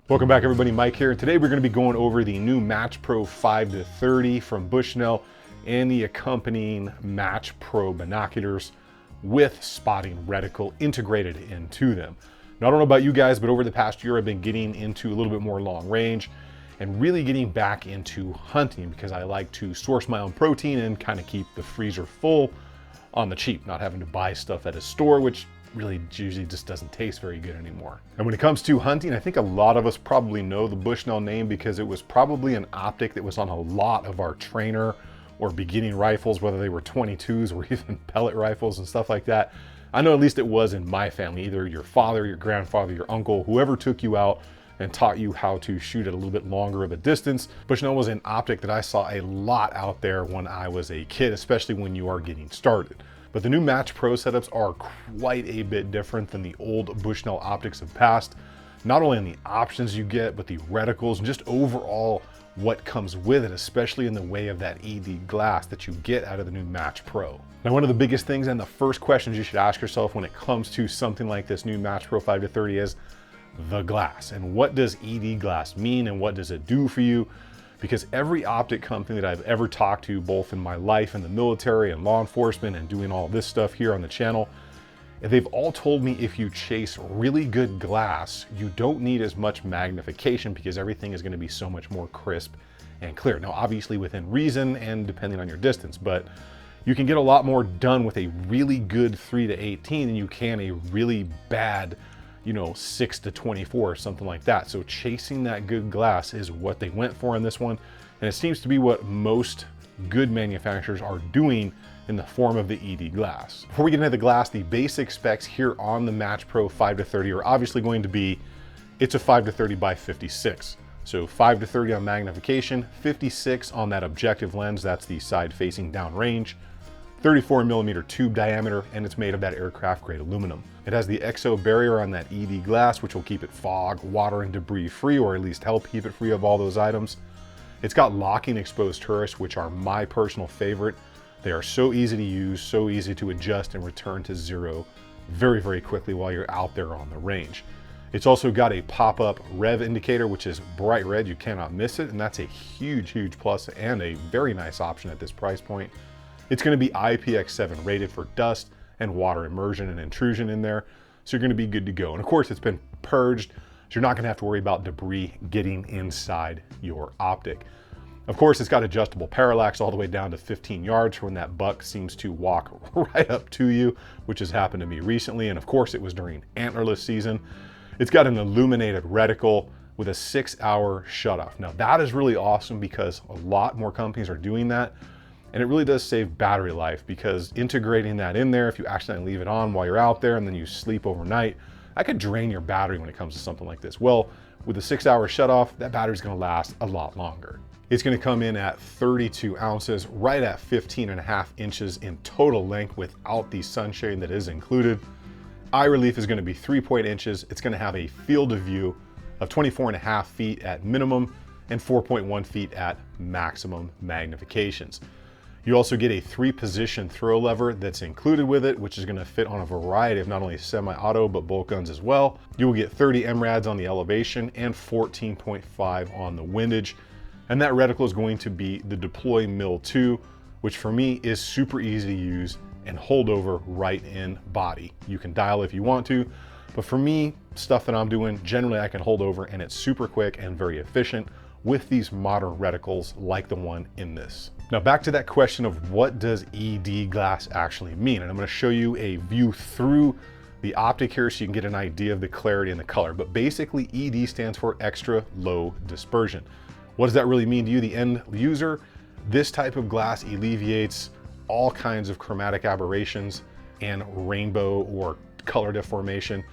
Welcome back everybody, Mike here. Today we're going to be going over the new Match Pro 5-30 from Bushnell and the accompanying Match Pro binoculars with spotting reticle integrated into them. Now I don't know about you guys, but over the past year I've been getting into a little bit more long range and really getting back into hunting because I like to source my own protein and kind of keep the freezer full on the cheap, not having to buy stuff at a store, which really usually just doesn't taste very good anymore. And when it comes to hunting, I think a lot of us probably know the Bushnell name because it was probably an optic that was on a lot of our trainer or beginning rifles, whether they were 22s or even pellet rifles and stuff like that. I know at least it was in my family, either your father, your grandfather, your uncle, whoever took you out and taught you how to shoot at a little bit longer of a distance. Bushnell was an optic that I saw a lot out there when I was a kid, especially when you are getting started. But the new Match Pro setups are quite a bit different than the old Bushnell optics of past, not only in the options you get, but the reticles and just overall what comes with it, especially in the way of that ED glass that you get out of the new Match Pro. Now, one of the biggest things and the first questions you should ask yourself when it comes to something like this new Match Pro 5-30 is the glass. And what does ED glass mean and what does it do for you? Because every optic company that I've ever talked to, both in my life in the military and law enforcement and doing all this stuff here on the channel, they've all told me if you chase really good glass, you don't need as much magnification because everything is going to be so much more crisp and clear. Now, obviously within reason and depending on your distance, but you can get a lot more done with a really good 3-18 than you can a really bad 6-24 or something like that. So chasing that good glass is what they went for in this one. And it seems to be what most good manufacturers are doing in the form of the ED glass. Before we get into the glass, the basic specs here on the Match Pro 5-30 are obviously going to be, it's a 5-30 by 56. So 5-30 on magnification, 56 on that objective lens, that's the side facing down range, 34mm tube diameter, and it's made of that aircraft grade aluminum. It has the exo barrier on that ED glass, which will keep it fog, water, and debris free, or at least help keep it free of all those items. It's got locking exposed tourists, which are my personal favorite. They are so easy to use, so easy to adjust and return to zero very, very quickly while you're out there on the range. It's also got a pop-up rev indicator, which is bright red, you cannot miss it, and that's a huge, huge plus and a very nice option at this price point. It's going to be IPX7 rated for dust and water immersion and intrusion in there, so you're going to be good to go. And of course, it's been purged, so you're not going to have to worry about debris getting inside your optic. Of course, it's got adjustable parallax all the way down to 15 yards for when that buck seems to walk right up to you, which has happened to me recently. And of course, it was during antlerless season. It's got an illuminated reticle with a 6-hour shutoff. Now that is really awesome because a lot more companies are doing that. And it really does save battery life because integrating that in there, if you accidentally leave it on while you're out there and then you sleep overnight, that could drain your battery when it comes to something like this. Well, with a 6-hour shutoff, that battery's gonna last a lot longer. It's gonna come in at 32 ounces, right at 15.5 inches in total length without the sunshade that is included. Eye relief is gonna be 3 inches. It's gonna have a field of view of 24.5 feet at minimum and 4.1 feet at maximum magnifications. You also get a 3-position throw lever that's included with it, which is going to fit on a variety of not only semi-auto, but bolt guns as well. You will get 30 MRADs on the elevation and 14.5 on the windage. And that reticle is going to be the Deploy Mil 2, which for me is super easy to use and hold over right in body. You can dial if you want to, but for me, stuff that I'm doing, generally I can hold over and it's super quick and very efficient with these modern reticles like the one in this. Now back to that question of what does ED glass actually mean? And I'm going to show you a view through the optic here so you can get an idea of the clarity and the color. But basically ED stands for extra low dispersion. What does that really mean to you, the end user? This type of glass alleviates all kinds of chromatic aberrations and rainbow or color deformation.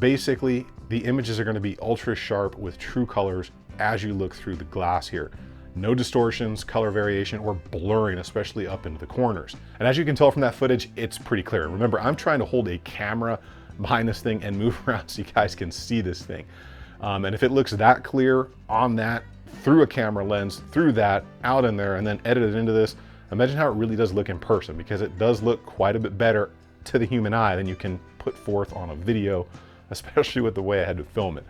Basically, the images are going to be ultra sharp with true colors as you look through the glass here. No distortions, color variation, or blurring, especially up into the corners. And as you can tell from that footage, it's pretty clear. Remember, I'm trying to hold a camera behind this thing and move around so you guys can see this thing. And if it looks that clear on that, through a camera lens, through that, out in there, and then edit it into this, imagine how it really does look in person, because it does look quite a bit better to the human eye than you can put forth on a video, especially with the way I had to film it.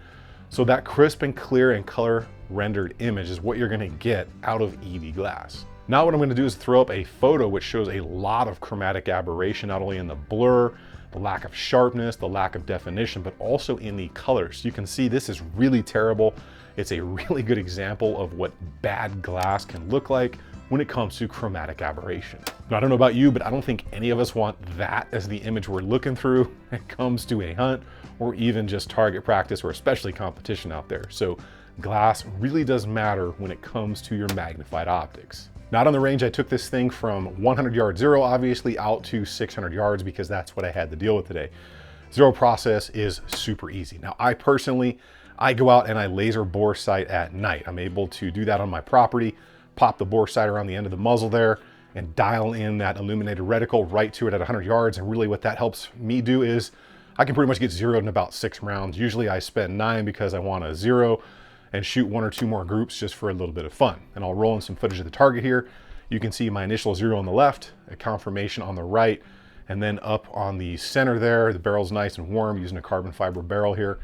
So that crisp and clear and color rendered image is what you're gonna get out of ED glass. Now what I'm gonna do is throw up a photo which shows a lot of chromatic aberration, not only in the blur, the lack of sharpness, the lack of definition, but also in the colors. You can see this is really terrible. It's a really good example of what bad glass can look like when it comes to chromatic aberration. Now, I don't know about you, but I don't think any of us want that as the image we're looking through when it comes to a hunt or even just target practice or especially competition out there. So glass really does matter when it comes to your magnified optics. Not on the range, I took this thing from 100 yard zero, obviously, out to 600 yards because that's what I had to deal with today. Zero process is super easy. Now, I go out and I laser bore sight at night. I'm able to do that on my property, pop the bore sight around the end of the muzzle there and dial in that illuminated reticle right to it at 100 yards. And really what that helps me do is I can pretty much get zeroed in about 6 rounds. Usually I spend 9 because I want to zero and shoot 1 or 2 more groups just for a little bit of fun. And I'll roll in some footage of the target here. You can see my initial zero on the left, a confirmation on the right, and then up on the center there, the barrel's nice and warm using a carbon fiber barrel here.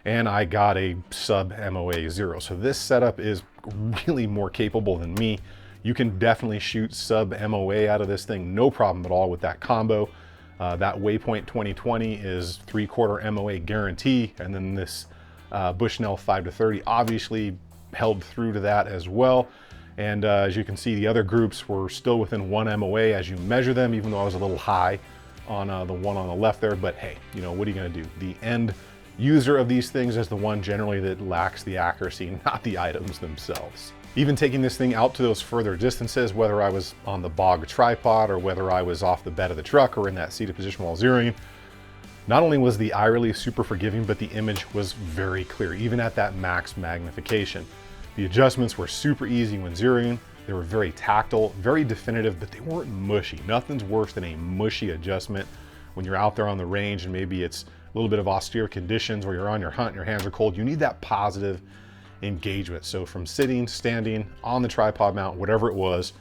And I got a sub MOA 0. So this setup is really more capable than me. You can definitely shoot sub MOA out of this thing, no problem at all with that combo. That Waypoint 2020 is 3/4 MOA guarantee. And then this Bushnell 5-30 obviously held through to that as well. And as you can see, the other groups were still within 1 MOA as you measure them, even though I was a little high on the one on the left there. But hey, you know, what are you gonna do? The end user of these things is the one generally that lacks the accuracy, not the items themselves. Even taking this thing out to those further distances, whether I was on the bog tripod or whether I was off the bed of the truck or in that seated position while zeroing, not only was the eye relief super forgiving, but the image was very clear, even at that max magnification. The adjustments were super easy when zeroing. They were very tactile, very definitive, but they weren't mushy. Nothing's worse than a mushy adjustment when you're out there on the range and maybe it's a little bit of austere conditions where you're on your hunt and your hands are cold. You need that positive engagement. So from sitting, standing, on the tripod mount, whatever it was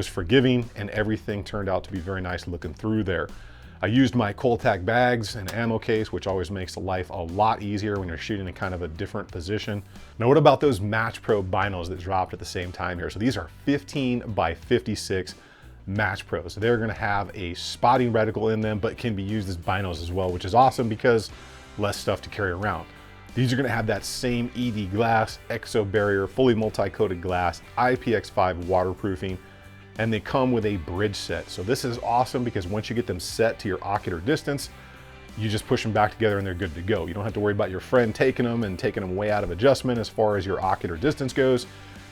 forgiving and everything turned out to be very nice looking through there. I used my Coltac bags and ammo case, which always makes life a lot easier when you're shooting in kind of a different position. Now, what about those Match Pro binos that dropped at the same time here? So these are 15 by 56 Match Pros. They're gonna have a spotting reticle in them, but can be used as binos as well, which is awesome because less stuff to carry around. These are gonna have that same ED glass, exo barrier, fully multi-coated glass, IPX5 waterproofing, and they come with a bridge set. So this is awesome because once you get them set to your ocular distance, you just push them back together and they're good to go. You don't have to worry about your friend taking them and taking them way out of adjustment as far as your ocular distance goes.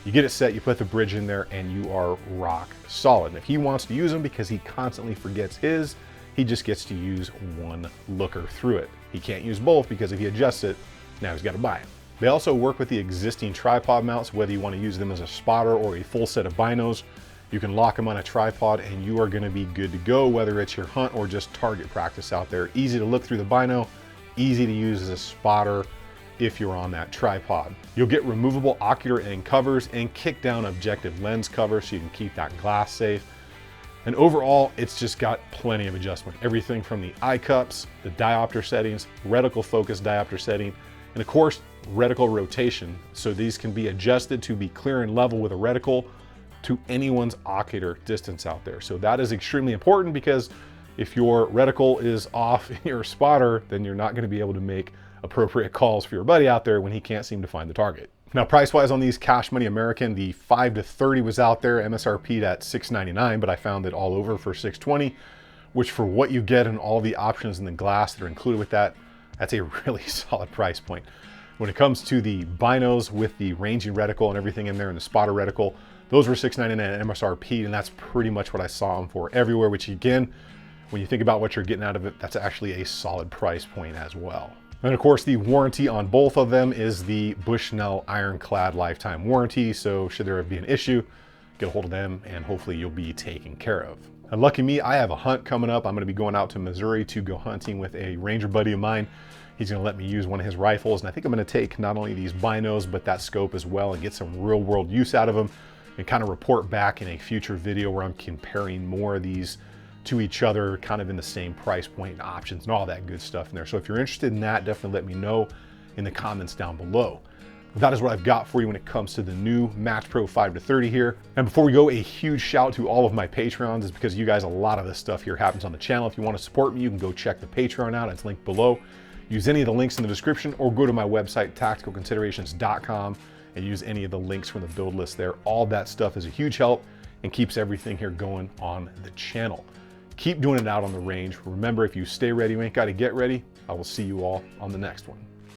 You get it set, you put the bridge in there, and you are rock solid. And if he wants to use them because he constantly forgets his, he just gets to use one looker through it. He can't use both because if he adjusts it, now he's got to buy it. They also work with the existing tripod mounts, whether you want to use them as a spotter or a full set of binos. You can lock them on a tripod and you are going to be good to go, whether it's your hunt or just target practice out there. Easy to look through the bino, easy to use as a spotter if you're on that tripod. You'll get removable ocular end covers and kick down objective lens covers so you can keep that glass safe. And overall, it's just got plenty of adjustment. Everything from the eye cups, the diopter settings, reticle focus diopter setting, and of course, reticle rotation. So these can be adjusted to be clear and level with a reticle to anyone's ocular distance out there. So that is extremely important because if your reticle is off in your spotter, then you're not going to be able to make appropriate calls for your buddy out there when he can't seem to find the target. Now, price-wise on these Cash Money American, the 5-30 was out there, MSRP'd at $699, but I found it all over for $620, which for what you get and all the options in the glass that are included with that, that's a really solid price point. When it comes to the binos with the ranging reticle and everything in there and the spotter reticle, those were $699 MSRP, and that's pretty much what I saw them for everywhere, which again, when you think about what you're getting out of it, that's actually a solid price point as well. And of course, the warranty on both of them is the Bushnell Ironclad lifetime warranty. So should there be an issue, get a hold of them and hopefully you'll be taken care of. And lucky me, I have a hunt coming up. I'm gonna be going out to Missouri to go hunting with a ranger buddy of mine. He's gonna let me use one of his rifles. And I think I'm gonna take not only these binos, but that scope as well and get some real world use out of them and kind of report back in a future video where I'm comparing more of these to each other, kind of in the same price point and options and all that good stuff in there. So if you're interested in that, definitely let me know. in the comments down below. That is what I've got for you when it comes to the new Match Pro 5-30 here. And before we go, a huge shout out to all of my Patreons. It's because you guys, a lot of this stuff here happens on the channel. If you want to support me, you can go check the Patreon out. It's linked below. Use any of the links in the description or go to my website, tacticalconsiderations.com, and use any of the links from the build list there. All that stuff is a huge help and keeps everything here going on the channel. Keep doing it out on the range. Remember, if you stay ready, you ain't got to get ready. I will see you all on the next one.